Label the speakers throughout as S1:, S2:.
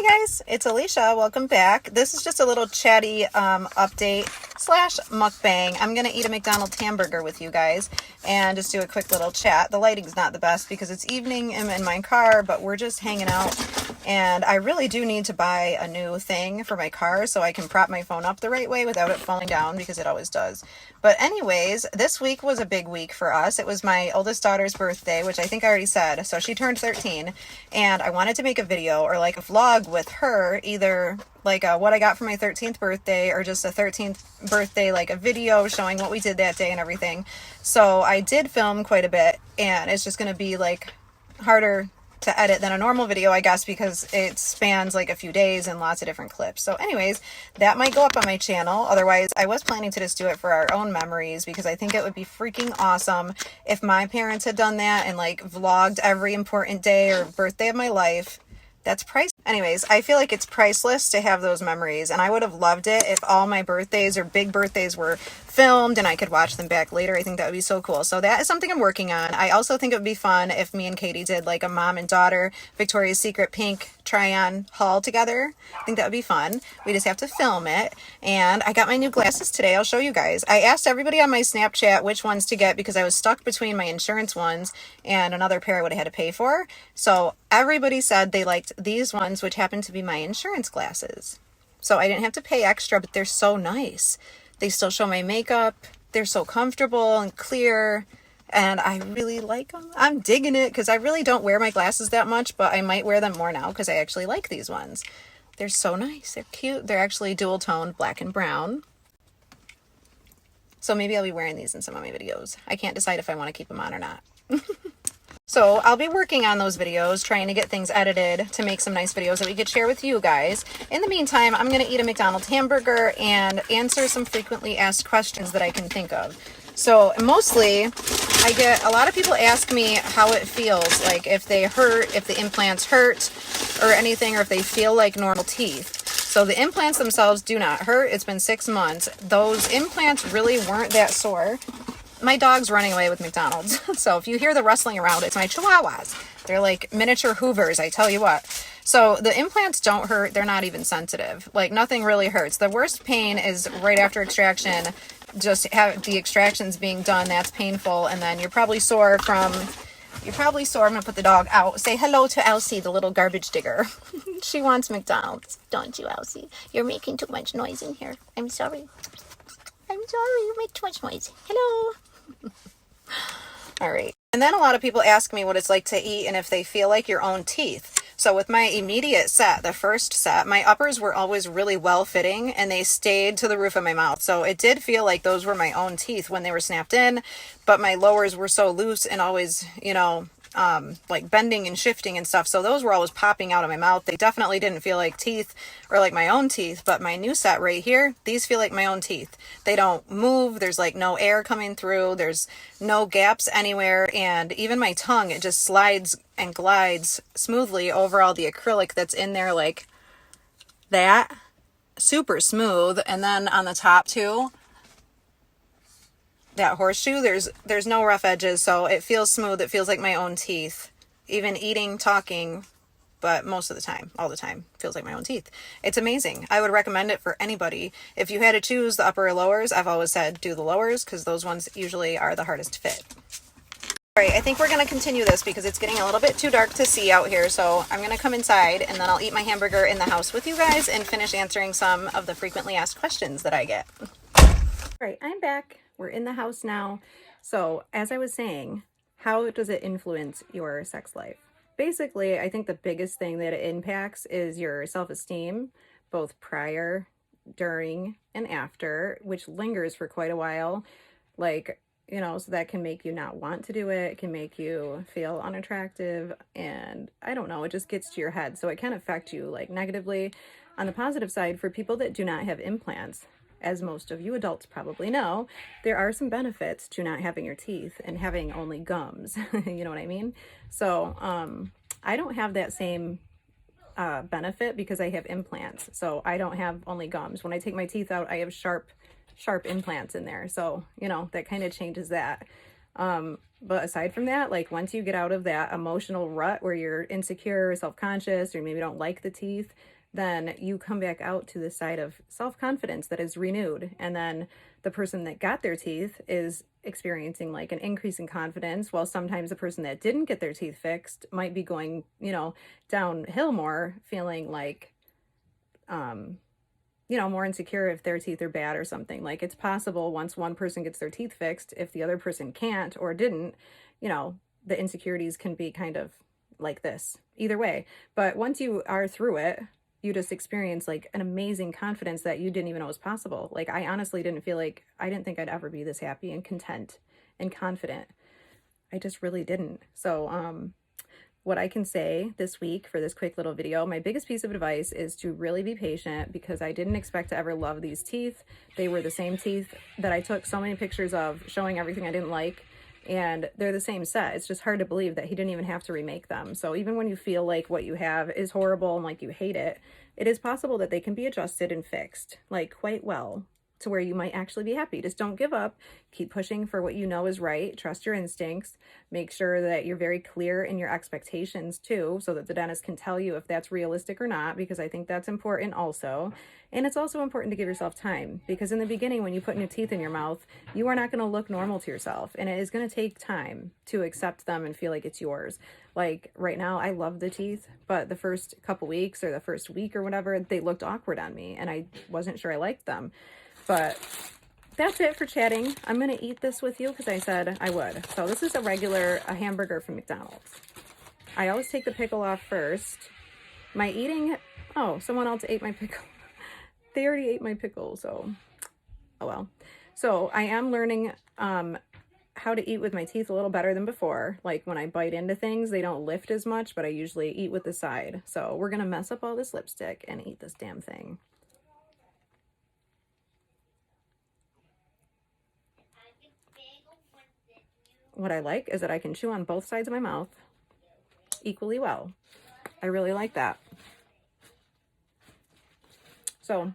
S1: Hi guys, it's Alicia. Welcome back. This is just a little chatty update slash mukbang. I'm gonna eat a McDonald's hamburger with you guys and just do a quick little chat. The lighting's not the best because it's evening. I'm in my car, but we're just hanging out. And I really do need to buy a new thing for my car so I can prop my phone up the right way without it falling down, because it always does. But anyways, this week was a big week for us. It was my oldest daughter's birthday, which I think I already said. So she turned 13, and I wanted to make a video or like a vlog with her, either like what I got for my 13th birthday or just a 13th birthday, like a video showing what we did that day and everything. So I did film quite a bit, and it's just going to be like harder to edit than a normal video, I guess, because it spans like a few days and lots of different clips. So anyways, that might go up on my channel. Otherwise, I was planning to just do it for our own memories, because I think it would be freaking awesome if my parents had done that and like vlogged every important day or birthday of my life. That's priceless. Anyways, I feel like it's priceless to have those memories, and I would have loved it if all my birthdays or big birthdays were filmed and I could watch them back later. I think that would be so cool. So that is something I'm working on. I also think it would be fun if me and Katie did like a mom and daughter Victoria's Secret pink try-on haul together. I think that would be fun. We just have to film it. And I got my new glasses today. I'll show you guys. I asked everybody on my Snapchat which ones to get because I was stuck between my insurance ones and another pair I would have had to pay for. So everybody said they liked these ones, which happen to be my insurance glasses. So I didn't have to pay extra, but they're so nice. They still show my makeup. They're so comfortable and clear, and I really like them. I'm digging it because I really don't wear my glasses that much, but I might wear them more now because I actually like these ones. They're so nice. They're cute. They're actually dual toned black and brown. So maybe I'll be wearing these in some of my videos. I can't decide if I want to keep them on or not. So I'll be working on those videos, trying to get things edited to make some nice videos that we could share with you guys. In the meantime, I'm going to eat a McDonald's hamburger and answer some frequently asked questions that I can think of. So mostly, I get a lot of people ask me how it feels, like if they hurt, if the implants hurt or anything, or if they feel like normal teeth. So the implants themselves do not hurt. It's been 6 months. Those implants really weren't that sore. My dog's running away with McDonald's. So if you hear the rustling around, it's my chihuahuas. They're like miniature Hoovers, I tell you what. So the implants don't hurt. They're not even sensitive. Like nothing really hurts. The worst pain is right after extraction. Just have the extractions being done. That's painful. And then you're probably sore from, I'm going to put the dog out. Say hello to Elsie, the little garbage digger. She wants McDonald's. Don't you, Elsie? You're making too much noise in here. I'm sorry. I'm sorry. You make too much noise. Hello. All right. And then a lot of people ask me what it's like to eat and if they feel like your own teeth. So with my immediate set, the first set, my uppers were always really well fitting and they stayed to the roof of my mouth. So it did feel like those were my own teeth when they were snapped in, but my lowers were so loose and always, you know, like bending and shifting and stuff. So those were always popping out of my mouth. They definitely didn't feel like teeth or like my own teeth, but my new set right here, these feel like my own teeth. They don't move. There's like no air coming through. There's no gaps anywhere. And even my tongue, it just slides and glides smoothly over all the acrylic that's in there, like that. Super smooth. And then on the top too, that horseshoe, there's no rough edges, so it feels smooth. It feels like my own teeth, even eating, talking, but most of the time, all the time, feels like my own teeth. It's amazing. I would recommend it for anybody. If you had to choose the upper or lowers, I've always said do the lowers because those ones usually are the hardest to fit. All right, I think we're going to continue this because it's getting a little bit too dark to see out here, so I'm going to come inside and then I'll eat my hamburger in the house with you guys and finish answering some of the frequently asked questions that I get. All right, I'm back. We're in the house now. So as I was saying, how does it influence your sex life? Basically, I think the biggest thing that it impacts is your self-esteem, both prior, during, and after, which lingers for quite a while. Like, you know, so that can make you not want to do it. It can make you feel unattractive. And I don't know, it just gets to your head. So it can affect you like negatively. On the positive side, for people that do not have implants, as most of you adults probably know, there are some benefits to not having your teeth and having only gums. You know what I mean? So I don't have that same benefit because I have implants. So I don't have only gums. When I take my teeth out, I have sharp implants in there. So, you know, that kind of changes that. But aside from that, like once you get out of that emotional rut where you're insecure, self-conscious, or maybe don't like the teeth, then you come back out to the side of self-confidence that is renewed. And then the person that got their teeth is experiencing like an increase in confidence, while sometimes the person that didn't get their teeth fixed might be going, you know, downhill more, feeling like, you know, more insecure if their teeth are bad or something. Like it's possible once one person gets their teeth fixed, if the other person can't or didn't, you know, the insecurities can be kind of like this either way. But once you are through it, you just experience like an amazing confidence that you didn't even know was possible. Like I honestly didn't feel like, I didn't think I'd ever be this happy and content and confident. I just really didn't. So, what I can say this week for this quick little video, my biggest piece of advice is to really be patient, because I didn't expect to ever love these teeth. They were the same teeth that I took so many pictures of showing everything I didn't like, and they're the same set. It's just hard to believe that he didn't even have to remake them. So even when you feel like what you have is horrible and like you hate it, it is possible that they can be adjusted and fixed like quite well to where you might actually be happy. Just don't give up. Keep pushing for what you know is right. Trust your instincts. Make sure that you're very clear in your expectations too, so that the dentist can tell you if that's realistic or not, because I think that's important also. And it's also important to give yourself time, because in the beginning, when you put new teeth in your mouth, you are not going to look normal to yourself. And it is going to take time to accept them and feel like it's yours. Like right now, I love the teeth, but the first couple weeks or the first week or whatever, they looked awkward on me and I wasn't sure I liked them. But that's it for chatting. I'm going to eat this with you because I said I would. So this is a hamburger from McDonald's. I always take the pickle off first. My eating, oh, someone else ate my pickle. They already ate my pickle, so, oh well. So I am learning how to eat with my teeth a little better than before. Like when I bite into things, they don't lift as much, but I usually eat with the side. So we're going to mess up all this lipstick and eat this damn thing. What I like is that I can chew on both sides of my mouth equally well. I really like that. So,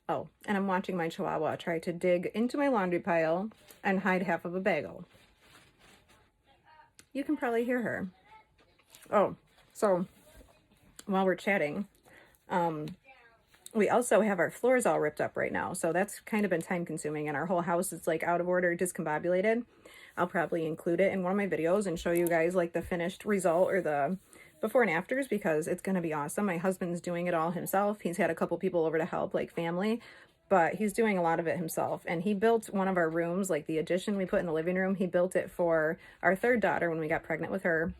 S1: oh, and I'm watching my Chihuahua try to dig into my laundry pile and hide half of a bagel. You can probably hear her. Oh, so while we're chatting, we also have our floors all ripped up right now. So that's kind of been time consuming, and our whole house is like out of order, discombobulated. I'll probably include it in one of my videos and show you guys like the finished result or the before and afters, because it's going to be awesome. My husband's doing it all himself. He's had a couple people over to help, like family, but he's doing a lot of it himself. And he built one of our rooms, like the addition we put in the living room. He built it for our third daughter when we got pregnant with her.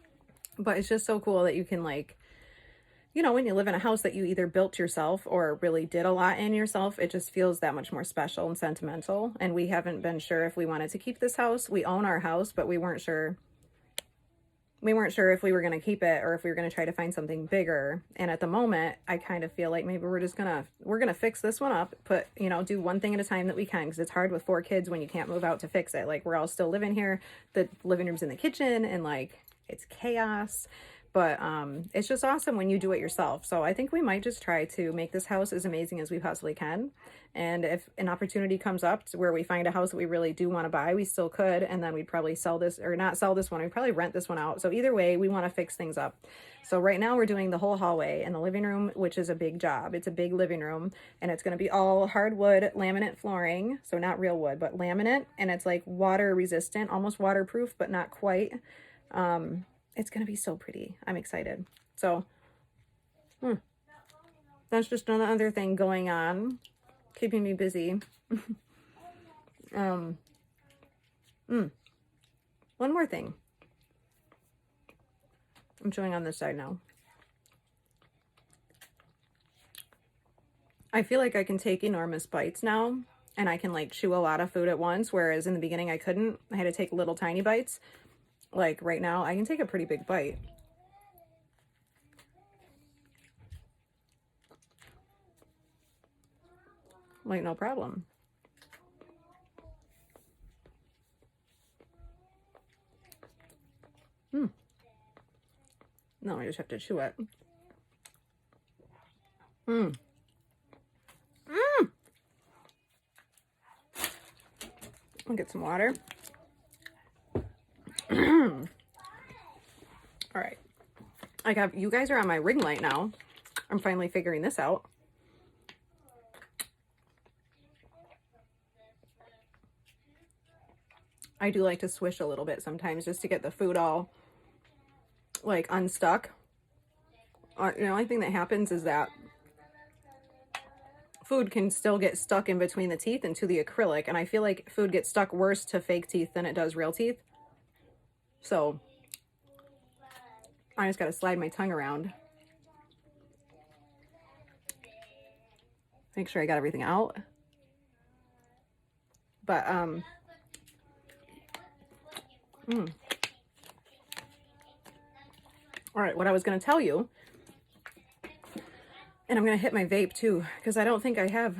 S1: But it's just so cool that you can, like, you know, when you live in a house that you either built yourself or really did a lot in yourself, it just feels that much more special and sentimental. And we haven't been sure if we wanted to keep this house. We own our house, but we weren't sure if we were going to keep it or if we were going to try to find something bigger. And at the moment, I kind of feel like maybe we're going to fix this one up, do one thing at a time that we can, because it's hard with 4 kids when you can't move out to fix it. Like, we're all still living here. The living room's in the kitchen and like it's chaos. But it's just awesome when you do it yourself. So I think we might just try to make this house as amazing as we possibly can. And if an opportunity comes up to where we find a house that we really do want to buy, we still could. And then we'd probably sell this, or not sell this one. We'd probably rent this one out. So either way, we want to fix things up. So right now we're doing the whole hallway and the living room, which is a big job. It's a big living room, and it's going to be all hardwood laminate flooring. So not real wood, but laminate. And it's like water resistant, almost waterproof, but not quite. It's going to be so pretty. I'm excited. So, that's just another thing going on, keeping me busy. One more thing. I'm chewing on this side now. I feel like I can take enormous bites now, and I can like chew a lot of food at once, whereas in the beginning I couldn't. I had to take little tiny bites. Like right now, I can take a pretty big bite. Like, no problem. No, I just have to chew it. I'll get some water. All right. You guys are on my ring light now. I'm finally figuring this out. I do like to swish a little bit sometimes just to get the food all like unstuck. The only thing that happens is that food can still get stuck in between the teeth and to the acrylic, and I feel like food gets stuck worse to fake teeth than it does real teeth. So I just got to slide my tongue around. Make sure I got everything out. But all right, what I was going to tell you, and I'm going to hit my vape too, because I don't think I have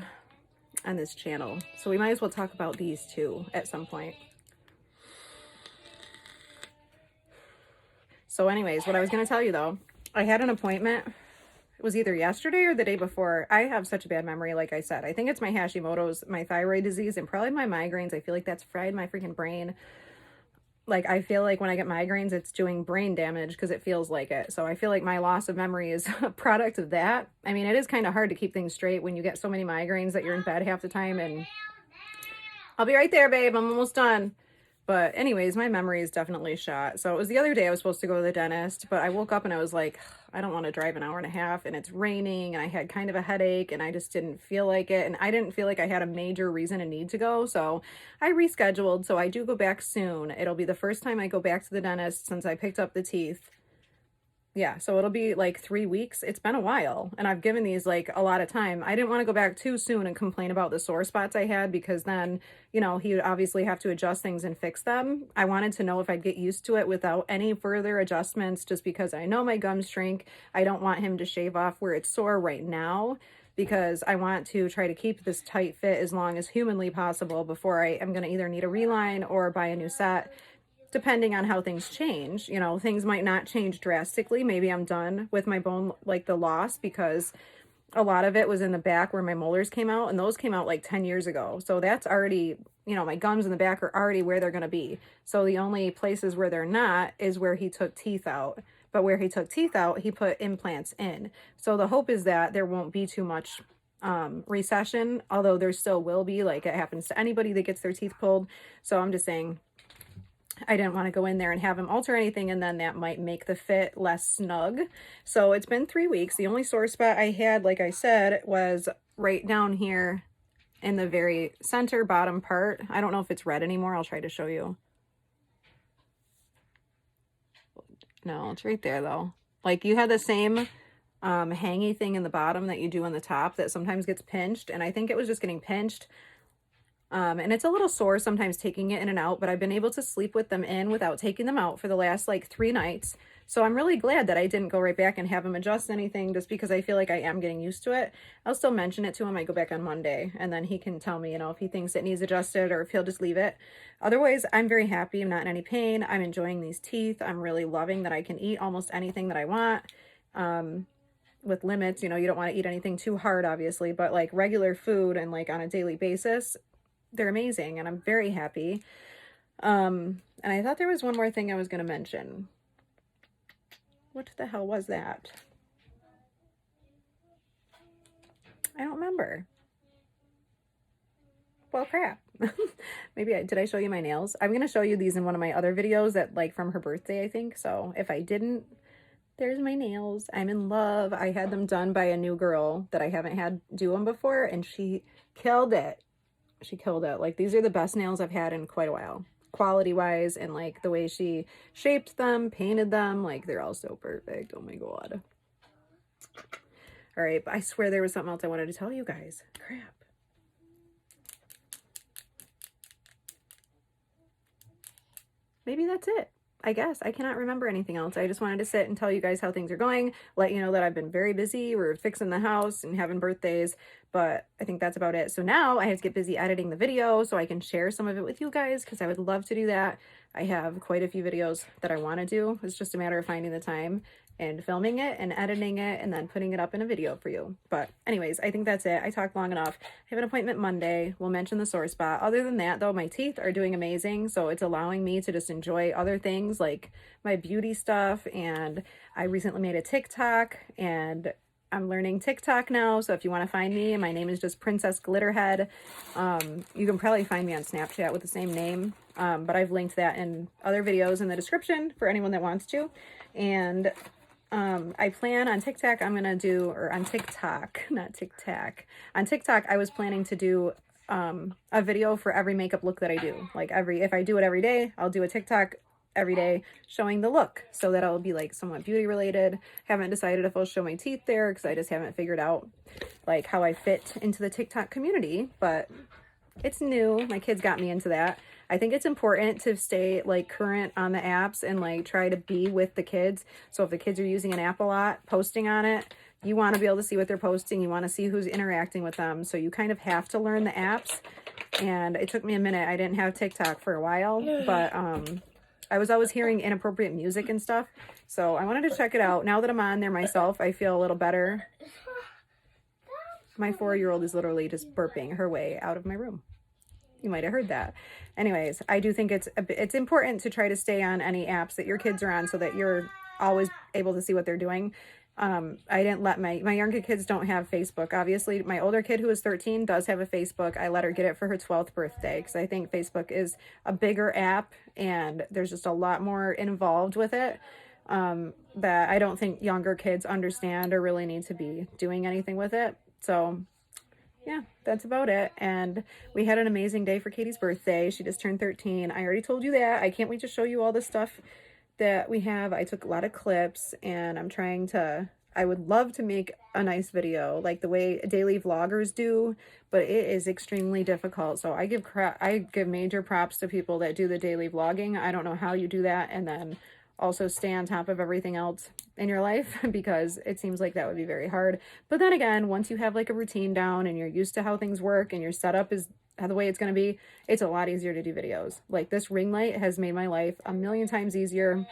S1: on this channel. So we might as well talk about these too at some point. So anyways, what I was going to tell you though, I had an appointment. It was either yesterday or the day before. I have such a bad memory, like I said. I think it's my Hashimoto's, my thyroid disease, and probably my migraines. I feel like that's fried my freaking brain. Like, I feel like when I get migraines, it's doing brain damage because it feels like it. So I feel like my loss of memory is a product of that. I mean, it is kind of hard to keep things straight when you get so many migraines that you're in bed half the time. And I'll be right there, babe. I'm almost done. But anyways, my memory is definitely shot. So it was the other day I was supposed to go to the dentist, but I woke up and I was like, I don't want to drive an hour and a half, and it's raining, and I had kind of a headache, and I just didn't feel like it. And I didn't feel like I had a major reason and need to go. So I rescheduled. So I do go back soon. It'll be the first time I go back to the dentist since I picked up the teeth. Yeah, so it'll be like 3 weeks. It's been a while, and I've given these like a lot of time. I didn't want to go back too soon and complain about the sore spots I had, because then, you know, he would obviously have to adjust things and fix them. I wanted to know if I'd get used to it without any further adjustments, just because I know my gums shrink. I don't want him to shave off where it's sore right now, because I want to try to keep this tight fit as long as humanly possible before I am going to either need a reline or buy a new set. Depending on how things change, you know, things might not change drastically. Maybe I'm done with my bone, like the loss, because a lot of it was in the back where my molars came out, and those came out like 10 years ago. So that's already, you know, my gums in the back are already where they're going to be. So the only places where they're not is where he took teeth out. But where he took teeth out, he put implants in. So the hope is that there won't be too much recession, although there still will be, like it happens to anybody that gets their teeth pulled. So I'm just saying, I didn't want to go in there and have him alter anything, and then that might make the fit less snug. So it's been 3 weeks. The only sore spot I had, like I said, was right down here in the very center bottom part. I don't know if it's red anymore. I'll try to show you. No, it's right there though. Like, you had the same hangy thing in the bottom that you do on the top that sometimes gets pinched, and I think it was just getting pinched. And it's a little sore sometimes taking it in and out, but I've been able to sleep with them in without taking them out for the last like 3 nights. So I'm really glad that I didn't go right back and have him adjust anything, just because I feel like I am getting used to it. I'll still mention it to him. I go back on Monday, and then he can tell me, you know, if he thinks it needs adjusted or if he'll just leave it. Otherwise, I'm very happy. I'm not in any pain. I'm enjoying these teeth. I'm really loving that I can eat almost anything that I want. With limits, you know, you don't want to eat anything too hard, obviously, but like regular food and like on a daily basis, they're amazing, and I'm very happy. And I thought there was one more thing I was going to mention. What the hell was that? I don't remember. Well, crap. Maybe did I show you my nails? I'm going to show you these in one of my other videos that, like, from her birthday, I think. So if I didn't, there's my nails. I'm in love. I had them done by a new girl that I haven't had do them before, and she killed it. She killed it. Like, these are the best nails I've had in quite a while, quality wise, and like the way she shaped them, painted them, like they're all so perfect. Oh my god. All right, but I swear there was something else I wanted to tell you guys. Crap. Maybe that's it. I guess I cannot remember anything else. I just wanted to sit and tell you guys how things are going, let you know that I've been very busy. We're fixing the house and having birthdays, but I think that's about it. So now I have to get busy editing the video so I can share some of it with you guys, because I would love to do that. I have quite a few videos that I want to do. It's just a matter of finding the time. and filming it and editing it and then putting it up in a video for you. But anyways, I think that's it. I talked long enough. I have an appointment Monday. We'll mention the sore spot. Other than that, though, my teeth are doing amazing. So it's allowing me to just enjoy other things like my beauty stuff. And I recently made a TikTok, and I'm learning TikTok now. So if you want to find me, my name is just Princess Glitterhead. You can probably find me on Snapchat with the same name. But I've linked that in other videos in the description for anyone that wants to. And I plan on TikTok, I'm going to do, or on TikTok, not TikTok. On TikTok, I was planning to do a video for every makeup look that I do. Like if I do it every day, I'll do a TikTok every day showing the look, so that it'll be like somewhat beauty related. Haven't decided if I'll show my teeth there because I just haven't figured out like how I fit into the TikTok community, but it's new. My kids got me into that. I think it's important to stay like current on the apps and like try to be with the kids. So if the kids are using an app a lot, posting on it, you want to be able to see what they're posting. You want to see who's interacting with them. So you kind of have to learn the apps. And it took me a minute. I didn't have TikTok for a while, but I was always hearing inappropriate music and stuff. So I wanted to check it out. Now that I'm on there myself, I feel a little better. My 4-year-old is literally just burping her way out of my room. You might have heard that. Anyways, I do think it's important to try to stay on any apps that your kids are on so that you're always able to see what they're doing. I didn't let my younger kids don't have Facebook. Obviously, my older kid who is 13 does have a Facebook. I let her get it for her 12th birthday because I think Facebook is a bigger app and there's just a lot more involved with it that I don't think younger kids understand or really need to be doing anything with it. So yeah, that's about it. And we had an amazing day for Katie's birthday. She just turned 13. I already told you that. I can't wait to show you all the stuff that we have. I took a lot of clips and I would love to make a nice video like the way daily vloggers do, but it is extremely difficult. So I give major props to people that do the daily vlogging. I don't know how you do that and then also stay on top of everything else in your life because it seems like that would be very hard. But then again, once you have like a routine down and you're used to how things work and your setup is the way it's going to be, it's a lot easier to do videos. Like this ring light has made my life a million times easier.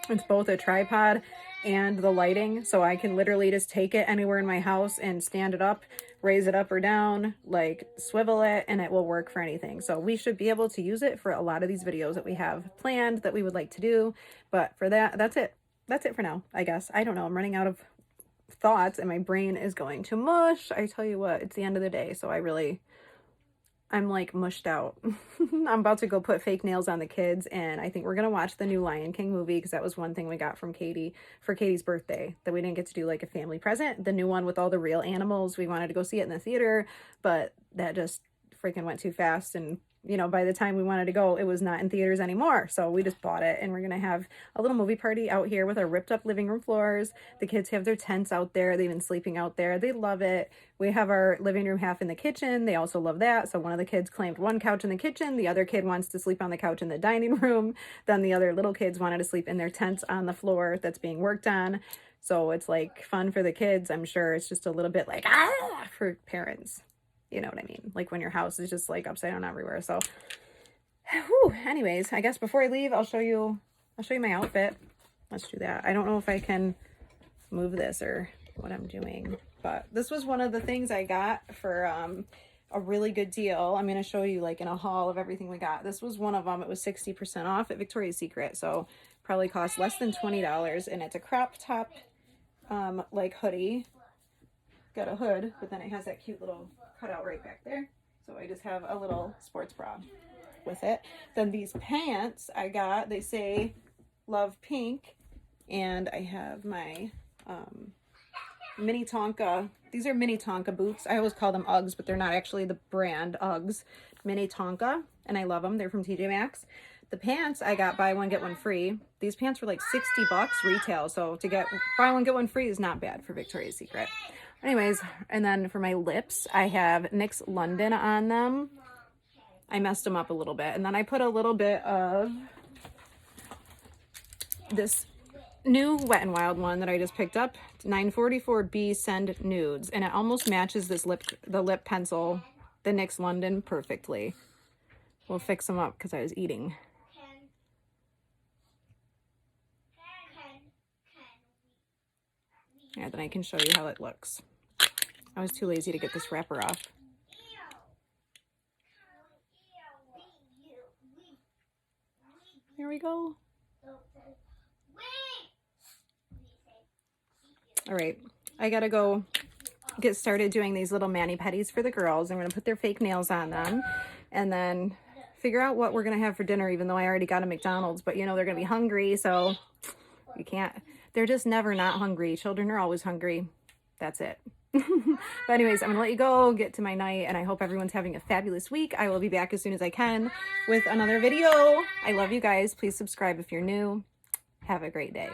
S1: It's both a tripod and the lighting, so I can literally just take it anywhere in my house and stand it up, raise it up or down, like swivel it, and it will work for anything. So we should be able to use it for a lot of these videos that we have planned that we would like to do. But for that's it for now, I guess. I don't know, I'm running out of thoughts and my brain is going to mush. I tell you what, it's the end of the day, so I'm like mushed out. I'm about to go put fake nails on the kids, and I think we're gonna watch the new Lion King movie because that was one thing we got from Katie for Katie's birthday that we didn't get to do like a family present. The new one with all the real animals. We wanted to go see it in the theater, but that just freaking went too fast, and you know, by the time we wanted to go, it was not in theaters anymore. So we just bought it, and we're gonna have a little movie party out here with our ripped up living room floors. The kids have their tents out there. They've been sleeping out there. They love it. We have our living room half in the kitchen. They also love that. So one of the kids claimed one couch in the kitchen. The other kid wants to sleep on the couch in the dining room. Then the other little kids wanted to sleep in their tents on the floor that's being worked on. So it's like fun for the kids. I'm sure it's just a little bit like, for parents. You know what I mean? Like when your house is just like upside down everywhere. So, whew, anyways, I guess before I leave, I'll show you my outfit. Let's do that. I don't know if I can move this or what I'm doing, but this was one of the things I got for a really good deal. I'm going to show you like in a haul of everything we got. This was one of them. It was 60% off at Victoria's Secret. So probably cost less than $20. And it's a crop top like hoodie. Got a hood, but then it has that cute little cutout right back there. So I just have a little sports bra with it. Then these pants I got, they say love pink, and I have my mini Tonka. These are mini Tonka boots. I always call them Uggs, but they're not actually the brand Uggs. Mini Tonka, and I love them. They're from TJ Maxx. The pants I got buy one get one free. These pants were like $60 retail, so to get buy one get one free is not bad for Victoria's Secret. Anyways, and then for my lips, I have NYX London on them. I messed them up a little bit. And then I put a little bit of this new Wet n Wild one that I just picked up. 944B Send Nudes. And it almost matches this the lip pencil, the NYX London, perfectly. We'll fix them up because I was eating. Yeah, then I can show you how it looks. I was too lazy to get this wrapper off. There we go. All right, I gotta go get started doing these little mani-pedis for the girls. I'm gonna put their fake nails on them and then figure out what we're gonna have for dinner, even though I already got a McDonald's, but you know, they're gonna be hungry, so you can't, they're just never not hungry. Children are always hungry. That's it. But anyways, I'm gonna let you go, get to my night, and I hope everyone's having a fabulous week. I will be back as soon as I can with another video. I love you guys. Please subscribe if you're new. Have a great day.